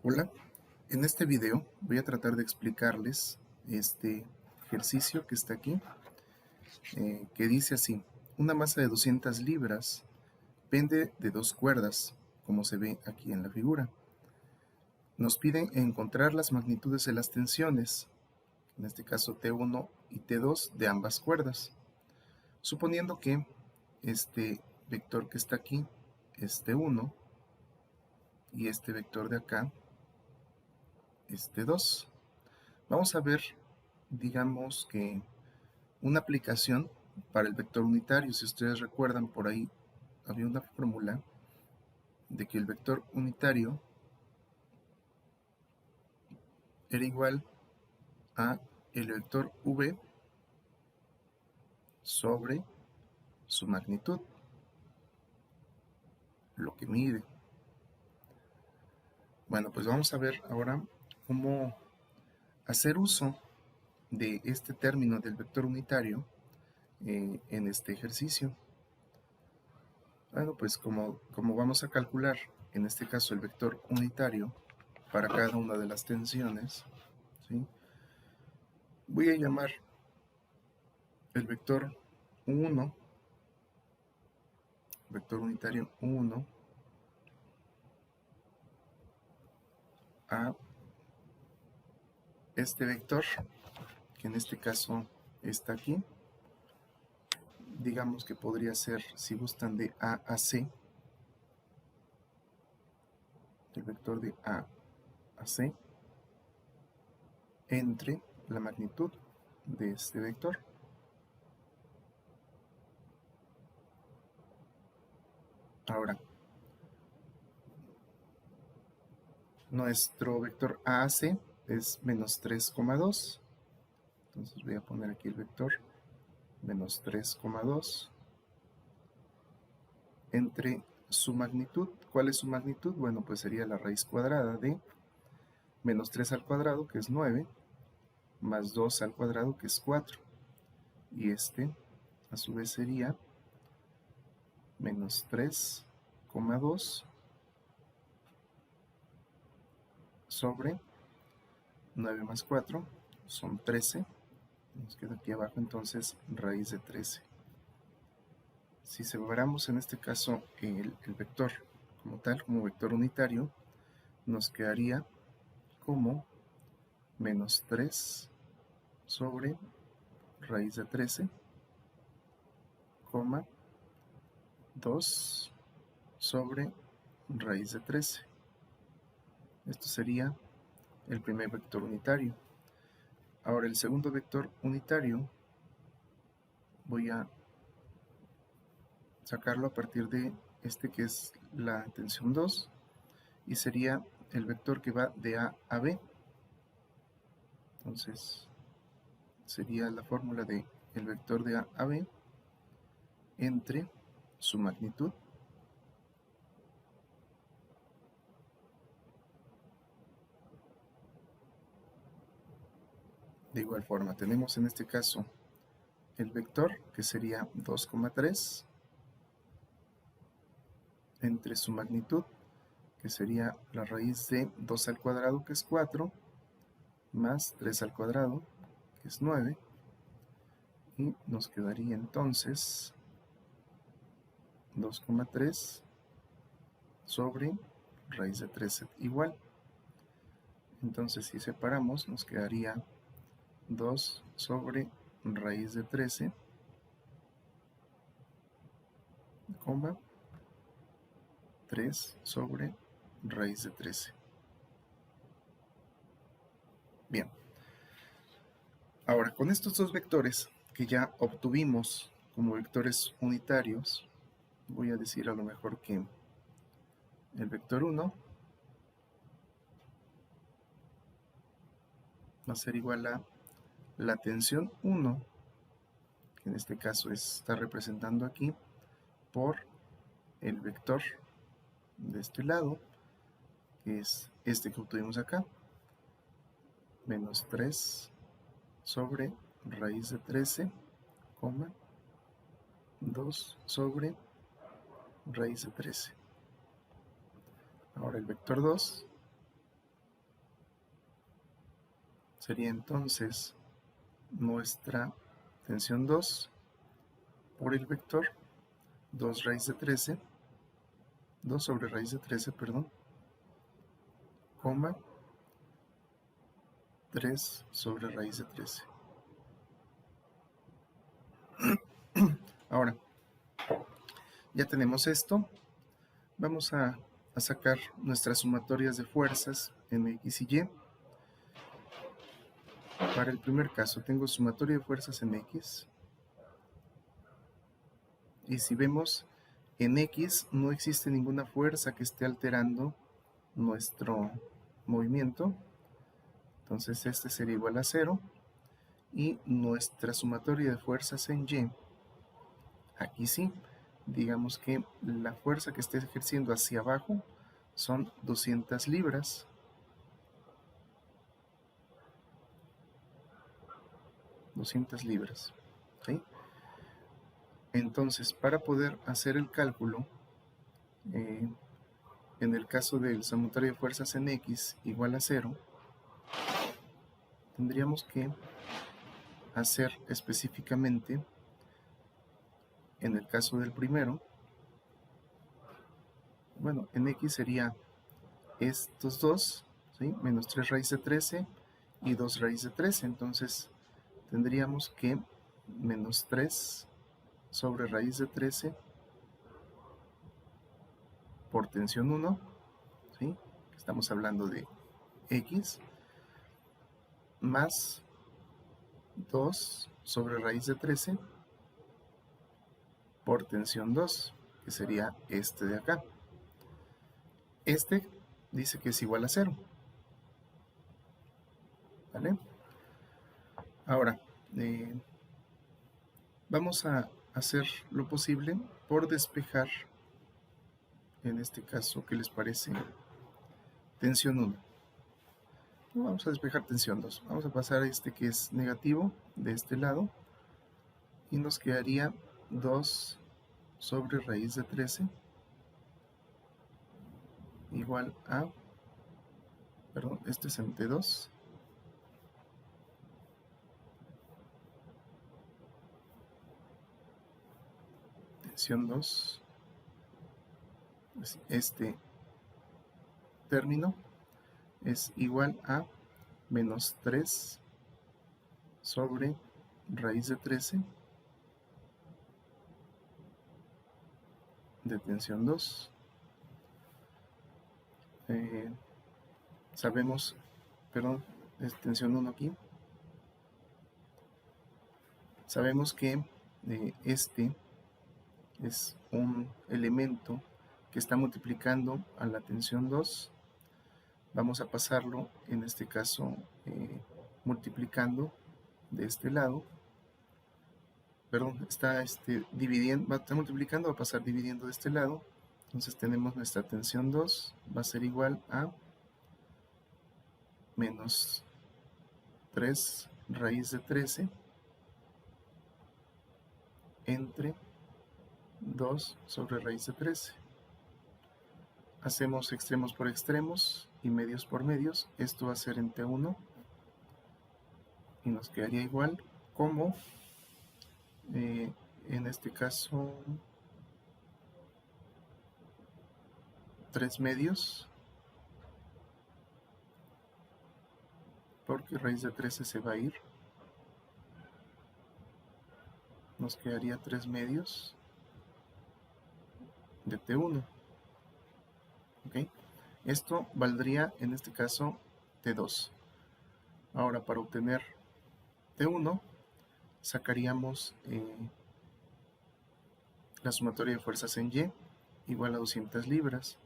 Hola, en este video voy a tratar de explicarles este ejercicio que está aquí, que dice así: una masa de 200 libras pende de dos cuerdas, como se ve aquí en la figura. Nos piden encontrar las magnitudes de las tensiones, en este caso T1 y T2 de ambas cuerdas, suponiendo que este vector que está aquí es T1 y este vector de acá es T2. Vamos a ver, digamos que una aplicación para el vector unitario. Si ustedes recuerdan, por ahí había una fórmula de que el vector unitario era igual a el vector v sobre su magnitud, lo que mide. Bueno, pues vamos a ver ahora cómo hacer uso de este término del vector unitario en este ejercicio. Bueno, pues como vamos a calcular en este caso el vector unitario para cada una de las tensiones, ¿sí? Voy a llamar el vector 1, vector unitario 1, a este vector, que en este caso está aquí. Digamos que podría ser, si gustan, de A a C, el vector de A a C, entre la magnitud de este vector. Ahora, nuestro vector A a C es menos 3,2. Entonces voy a poner aquí el vector menos 3,2 entre su magnitud. ¿Cuál es su magnitud? Bueno, pues sería la raíz cuadrada de menos 3 al cuadrado, que es 9, más 2 al cuadrado, que es 4. Y este, a su vez, sería menos 3,2 sobre 9 más 4, son 13. Nos queda aquí abajo entonces raíz de 13. Si separamos en este caso el vector como tal, como vector unitario, nos quedaría como menos 3 sobre raíz de 13, 2 sobre raíz de 13. Esto sería el primer vector unitario. Ahora el segundo vector unitario voy a sacarlo a partir de este, que es la tensión 2, y sería el vector que va de A a B. Entonces sería la fórmula de el vector de A a B entre su magnitud de igual forma. Tenemos en este caso el vector, que sería 2,3, entre su magnitud, que sería la raíz de 2 al cuadrado, que es 4, más 3 al cuadrado, que es 9, y nos quedaría entonces 2,3 sobre raíz de 13 igual. Entonces si separamos nos quedaría 2 sobre raíz de 13, 3 sobre raíz de 13. Bien, ahora con estos dos vectores que ya obtuvimos como vectores unitarios, voy a decir a lo mejor que el vector 1 va a ser igual a la tensión 1, que en este caso está representando aquí, por el vector de este lado, que es este que obtuvimos acá, menos 3 sobre raíz de 13, 2 sobre raíz de 13. Ahora el vector 2 sería entonces nuestra tensión 2 por el vector 2 raíz de 13, 2 sobre raíz de 13, perdón, coma 3 sobre raíz de 13. Ahora, ya tenemos esto. Vamos a sacar nuestras sumatorias de fuerzas en X y Y. Para el primer caso tengo sumatoria de fuerzas en X. Y si vemos, en X no existe ninguna fuerza que esté alterando nuestro movimiento. Entonces este sería igual a 0. Y nuestra sumatoria de fuerzas en Y, aquí sí, digamos que la fuerza que esté ejerciendo hacia abajo son 200 libras. ¿Sí? Entonces, para poder hacer el cálculo, en el caso del sumatorio de fuerzas en X igual a 0, tendríamos que hacer específicamente, en el caso del primero, bueno, en X sería estos dos, ¿sí? Menos 3 raíz de 13 y 2 raíz de 13. Entonces tendríamos que menos 3 sobre raíz de 13 por tensión 1, ¿sí? Estamos hablando de X, más 2 sobre raíz de 13 por tensión 2, que sería este de acá. Este dice que es igual a 0. ¿Vale? Ahora, vamos a hacer lo posible por despejar, en este caso, ¿qué les parece? Tensión 1. No vamos a despejar tensión 2. Vamos a pasar a este que es negativo de este lado y nos quedaría 2 sobre raíz de 13 igual a, perdón, este es entre 2 tensión 2, este término es igual a menos 3 sobre raíz de 13 de tensión 2. Sabemos, perdón, es tensión 1 aquí. Sabemos que este es un elemento que está multiplicando a la tensión 2. Vamos a pasarlo, en este caso, multiplicando de este lado. Perdón, está dividiendo, está multiplicando, va a pasar dividiendo de este lado. Entonces tenemos nuestra tensión 2, va a ser igual a menos 3 raíz de 13 entre 2 sobre raíz de 13. Hacemos extremos por extremos y medios por medios. Esto va a ser entre 1 y nos quedaría igual como, en este caso, 3 medios, porque raíz de 13 se va a ir. Nos quedaría 3 medios de T1. ¿Okay? Esto valdría, en este caso, T2. Ahora, para obtener T1, sacaríamos la sumatoria de fuerzas en Y igual a 200 libras.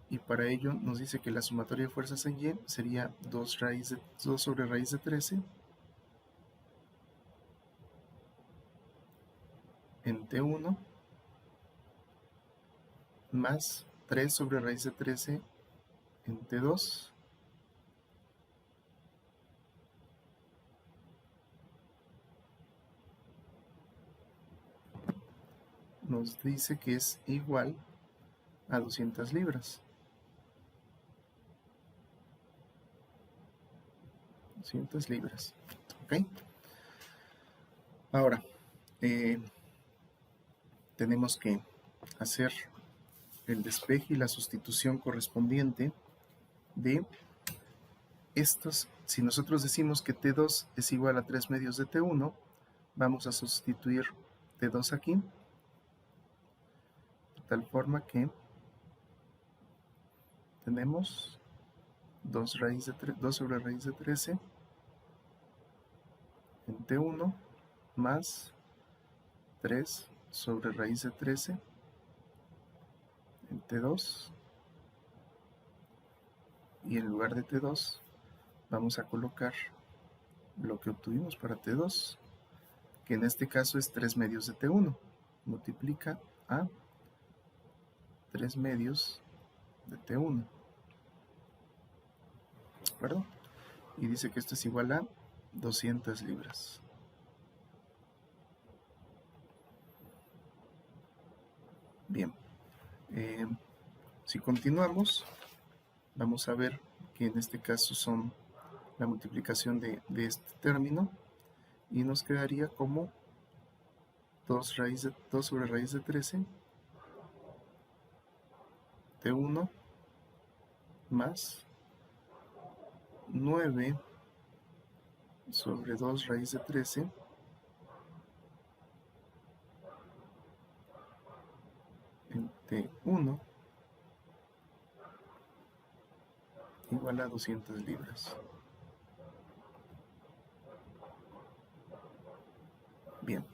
Y para ello nos dice que la sumatoria de fuerzas en Y sería 2 sobre raíz de 13 en T1 más 3 sobre raíz de 13 en T2 nos dice que es igual a 200 libras. 200 libras. ¿Ok? Ahora, tenemos que hacer el despeje y la sustitución correspondiente de estos. Si nosotros decimos que T2 es igual a 3 medios de T1, vamos a sustituir T2 aquí, de tal forma que tenemos 2 sobre raíz de 13 en T1 más 3 sobre raíz de 13 en T2, y en lugar de T2 vamos a colocar lo que obtuvimos para T2, que en este caso es 3 medios de T1, multiplica a 3 medios de T1, ¿de acuerdo? Y dice que esto es igual a 200 libras. Bien, si continuamos, vamos a ver que en este caso son la multiplicación de este término, y nos quedaría como 2 sobre raíz de 13 T1 más 9 sobre 2 raíz de 13 en T1 igual a 200 libras. Bien,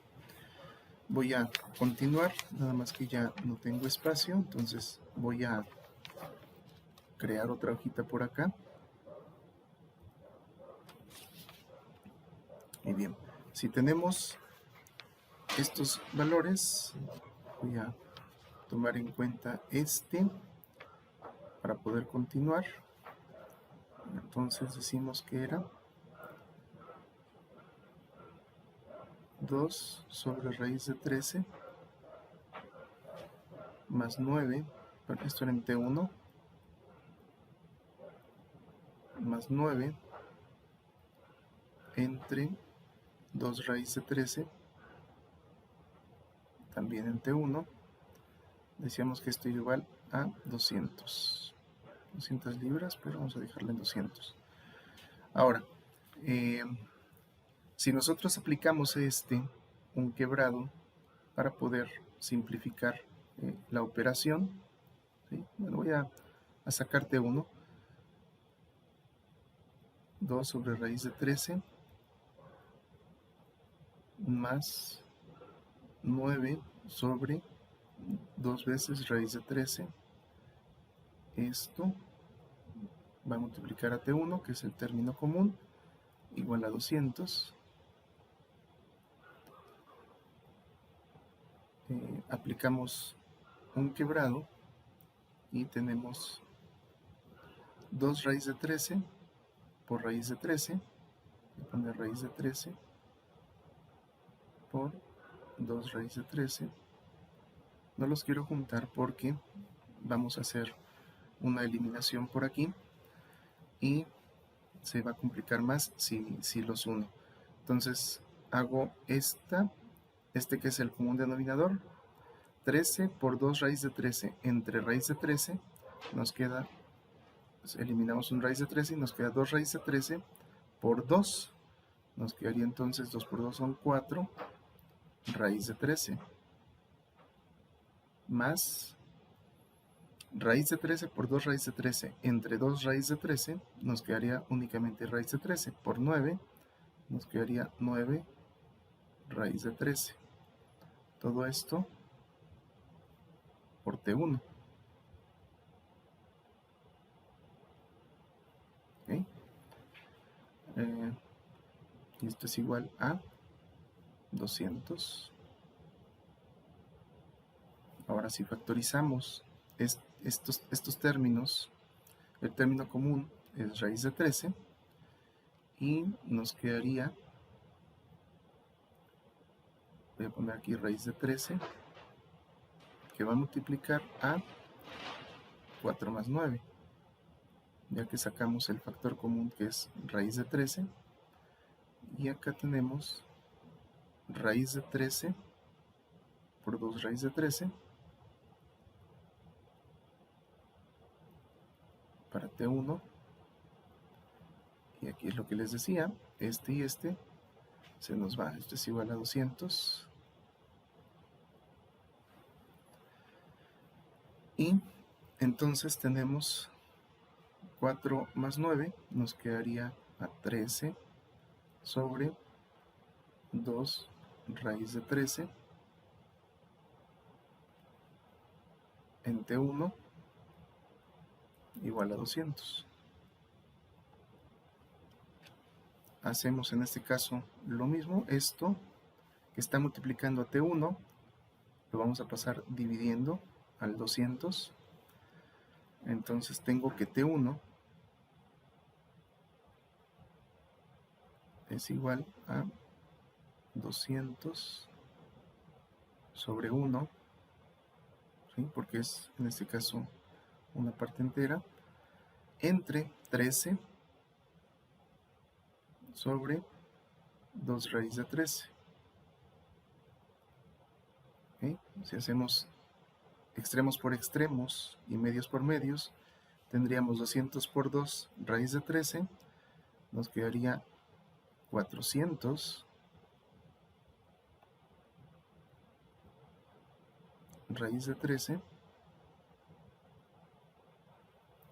voy a continuar, nada más que ya no tengo espacio, entonces voy a crear otra hojita por acá. Y bien, si tenemos estos valores, voy a tomar en cuenta este para poder continuar. Entonces decimos que era 2 sobre raíz de 13 más 9, esto era en T1, más 9 entre 2 raíz de 13, también en T1. Decíamos que esto igual a 200 libras, pero vamos a dejarlo en 200. Ahora, si nosotros aplicamos un quebrado para poder simplificar la operación, ¿sí? Bueno, voy a sacar T1, 2 sobre raíz de 13 más 9 sobre 2 veces raíz de 13. Esto va a multiplicar a T1, que es el término común, igual a 200. Aplicamos un quebrado y tenemos 2 raíz de 13 por raíz de 13. Voy a poner raíz de 13 por 2 raíz de 13. No los quiero juntar porque vamos a hacer una eliminación por aquí y se va a complicar más si los uno. Entonces hago este que es el común denominador, 13 por 2 raíz de 13 entre raíz de 13, nos queda, pues eliminamos un raíz de 13 y nos queda 2 raíz de 13 por 2, nos quedaría entonces 2 por 2 son 4 raíz de 13, más raíz de 13 por 2 raíz de 13 entre 2 raíz de 13, nos quedaría únicamente raíz de 13 por 9, nos quedaría 9 raíz de 13. Todo esto por T1. ¿Okay? Y esto es igual a 200. Ahora si factorizamos estos términos, el término común es raíz de 13 y nos quedaría, voy a poner aquí raíz de 13, que va a multiplicar a 4 más 9, ya que sacamos el factor común que es raíz de 13, Y acá tenemos raíz de 13 por 2 raíz de 13 para T1. Y aquí es lo que les decía, este y este se nos va. Esto es igual a 200. Y entonces tenemos 4 más 9, nos quedaría a 13 sobre 2 raíz de 13 en T1 igual a 200. Hacemos en este caso lo mismo. Esto que está multiplicando a T1 lo vamos a pasar dividiendo al 200. Entonces tengo que T1 es igual a 200 sobre 1, ¿sí? Porque es en este caso una parte entera, entre 13 sobre 2 raíz de 13. ¿Okay? Si hacemos extremos por extremos y medios por medios, tendríamos 200 por 2 raíz de 13, nos quedaría 400 raíz de 13,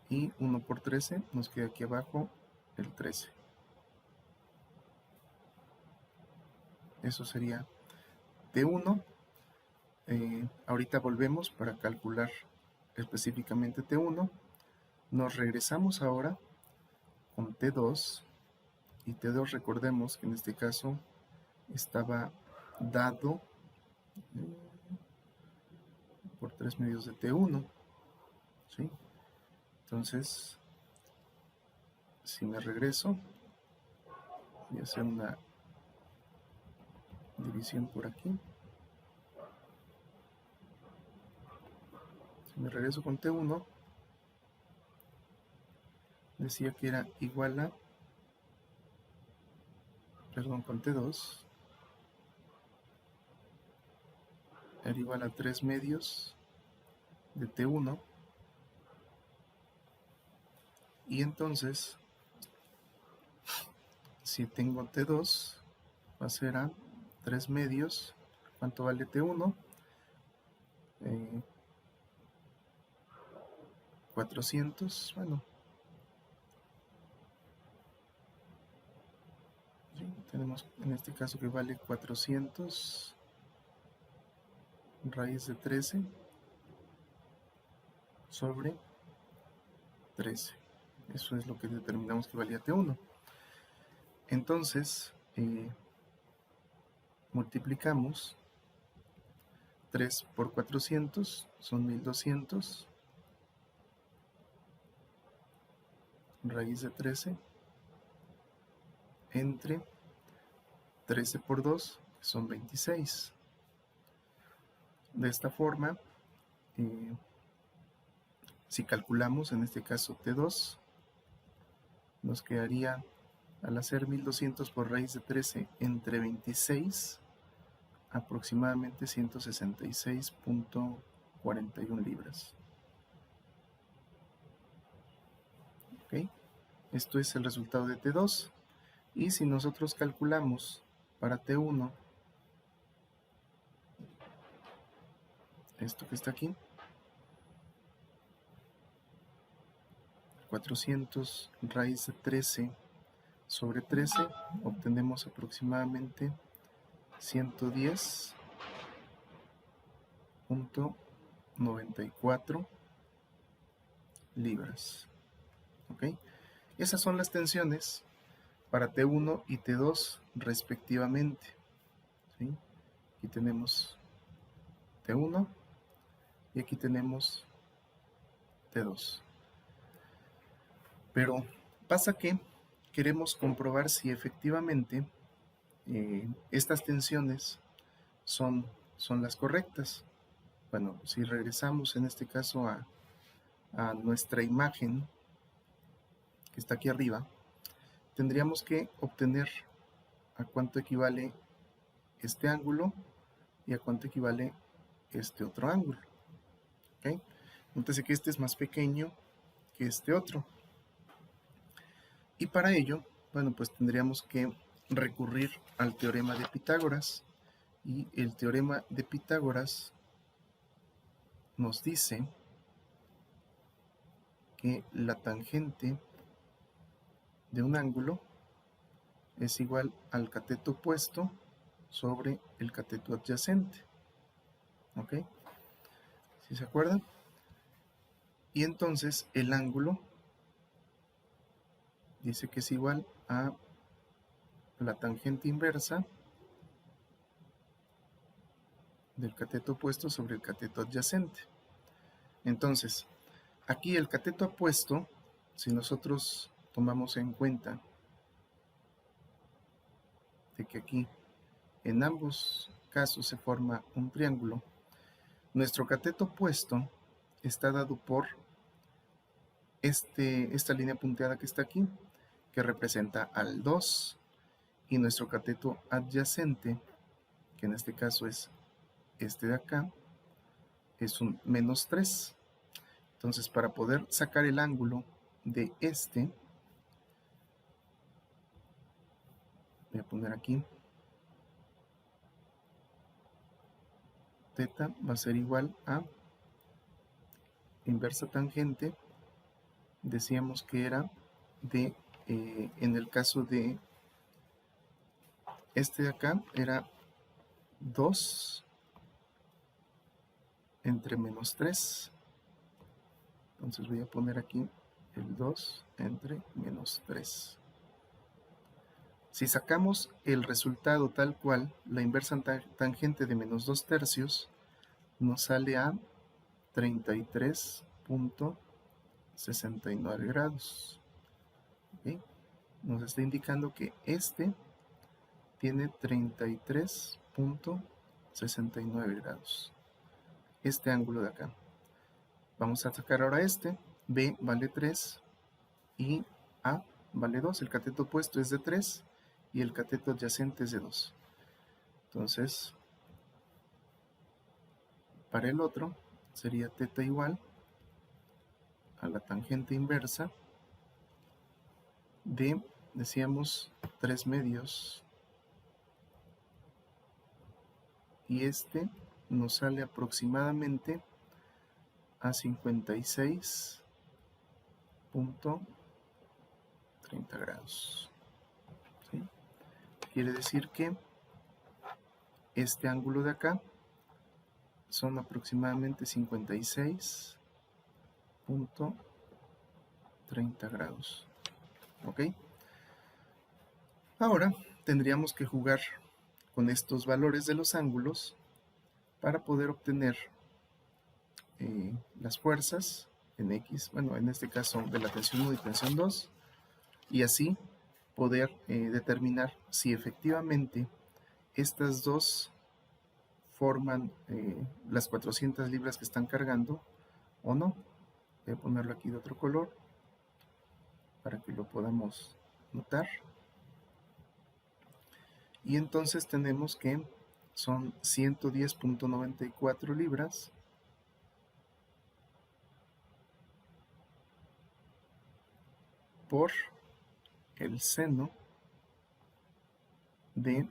y 1 por 13 nos queda aquí abajo el 13. Eso sería T1. Ahorita volvemos para calcular específicamente T1. Nos regresamos ahora con T2. Y T2, recordemos que en este caso estaba dado por 3 medios de T1. ¿Sí? Entonces, si me regreso, voy a hacer una división por aquí. Si me regreso con T1, decía que era igual a, perdón, con T2, era igual a 3 medios de T1. Y entonces, si tengo T2, va a ser a 3 medios. ¿Cuánto vale T1? 400, bueno. ¿Sí? Tenemos en este caso que vale 400 raíz de 13 sobre 13. Eso es lo que determinamos que valía T1. Entonces, multiplicamos 3 por 400, son 1200, raíz de 13, entre 13 por 2, que son 26. De esta forma, si calculamos en este caso T2, nos quedaría, al hacer 1200 por raíz de 13 entre 26, aproximadamente 166.41 libras. ¿Okay? Esto es el resultado de T2. Y si nosotros calculamos para T1, esto que está aquí, 400 raíz de 13 sobre 13, obtenemos aproximadamente 110.94 libras. ¿Ok? Esas son las tensiones para T1 y T2 respectivamente. ¿Sí? Aquí tenemos T1 y aquí tenemos T2. Pero pasa que queremos comprobar si efectivamente estas tensiones son las correctas. Bueno, si regresamos en este caso a nuestra imagen que está aquí arriba, tendríamos que obtener a cuánto equivale este ángulo y a cuánto equivale este otro ángulo. ¿Okay? Entonces que este es más pequeño que este otro. Y para ello, bueno, pues tendríamos que recurrir al teorema de Pitágoras. Y el teorema de Pitágoras nos dice que la tangente de un ángulo es igual al cateto opuesto sobre el cateto adyacente. ¿Ok? ¿Sí se acuerdan? Y entonces el ángulo dice que es igual a la tangente inversa del cateto opuesto sobre el cateto adyacente. Entonces, aquí el cateto opuesto, si nosotros tomamos en cuenta de que aquí en ambos casos se forma un triángulo, nuestro cateto opuesto está dado por esta línea punteada que está aquí, que representa al 2, y nuestro cateto adyacente, que en este caso es este de acá, es un menos 3. Entonces, para poder sacar el ángulo de este, voy a poner aquí, θ va a ser igual a inversa tangente, decíamos que era de, en el caso de este de acá, era 2 entre menos 3. Entonces voy a poner aquí el 2 entre menos 3. Si sacamos el resultado tal cual, la inversa tangente de menos 2 tercios nos sale a 33.69 grados. ¿Okay? Nos está indicando que este tiene 33.69 grados. Este ángulo de acá. Vamos a sacar ahora este. B vale 3 y A vale 2. El cateto opuesto es de 3 y el cateto adyacente es de 2. Entonces, para el otro sería θ igual a la tangente inversa de, decíamos, 3 medios. Y este nos sale aproximadamente a 56.30 grados. ¿Sí? Quiere decir que este ángulo de acá son aproximadamente 56.30 grados. ¿Ok? Ahora tendríamos que jugar con estos valores de los ángulos para poder obtener las fuerzas en X, bueno, en este caso de la tensión 1 y tensión 2, y así poder determinar si efectivamente estas dos forman las 400 libras que están cargando o no. Voy a ponerlo aquí de otro color para que lo podamos notar. Y entonces tenemos que son 110.94 libras por el seno de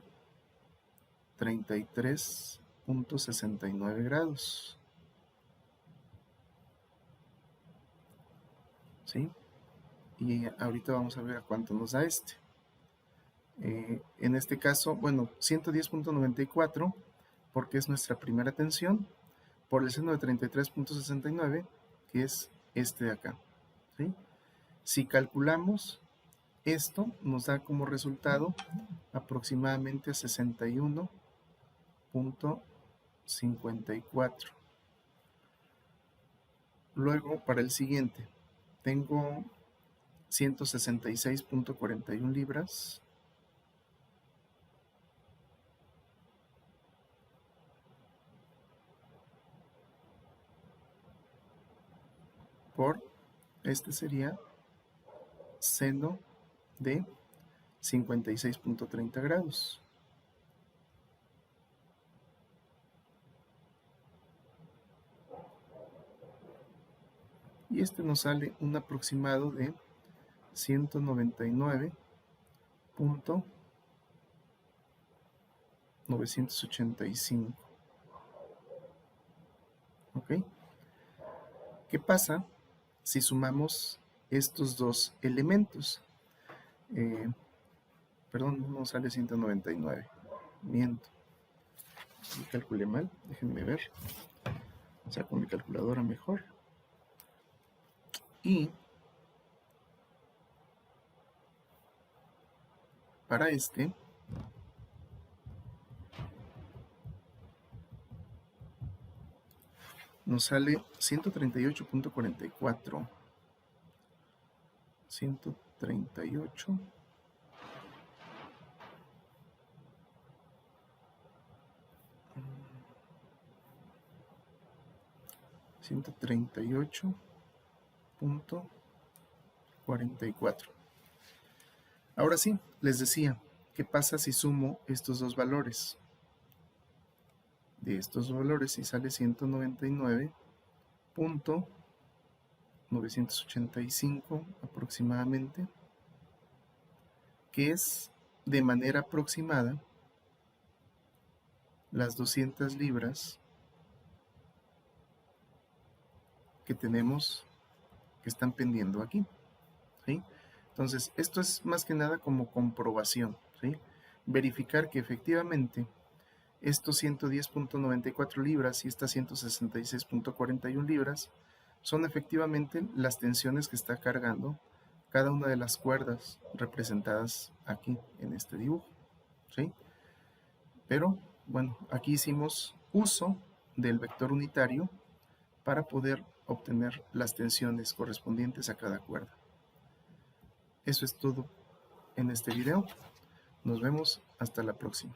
33.69 grados. ¿Sí? Y ahorita vamos a ver a cuánto nos da este. En este caso, bueno, 110.94 porque es nuestra primera tensión, por el seno de 33.69, que es este de acá. ¿Sí? Si calculamos esto, nos da como resultado aproximadamente 61.54. Luego, para el siguiente, tengo 166.41 libras por, este sería seno de 56.30 grados. Y este nos sale un aproximado de 199.985. ¿Ok? ¿Qué pasa si sumamos estos dos elementos? Perdón, no sale 199. Miento. Y calculé mal. Déjenme ver. Saco mi calculadora mejor. Y para este nos sale 138.44. 138. 138.44. Ahora sí, les decía, ¿qué pasa si sumo estos dos valores? De estos valores, si sale 199.985 aproximadamente, que es de manera aproximada las 200 libras que tenemos que están pendiendo aquí, ¿sí? Entonces, esto es más que nada como comprobación, ¿sí? Verificar que efectivamente estos 110.94 libras y estas 166.41 libras son efectivamente las tensiones que está cargando cada una de las cuerdas representadas aquí en este dibujo, ¿sí? Pero, bueno, aquí hicimos uso del vector unitario para poder obtener las tensiones correspondientes a cada cuerda. Eso es todo en este video. Nos vemos hasta la próxima.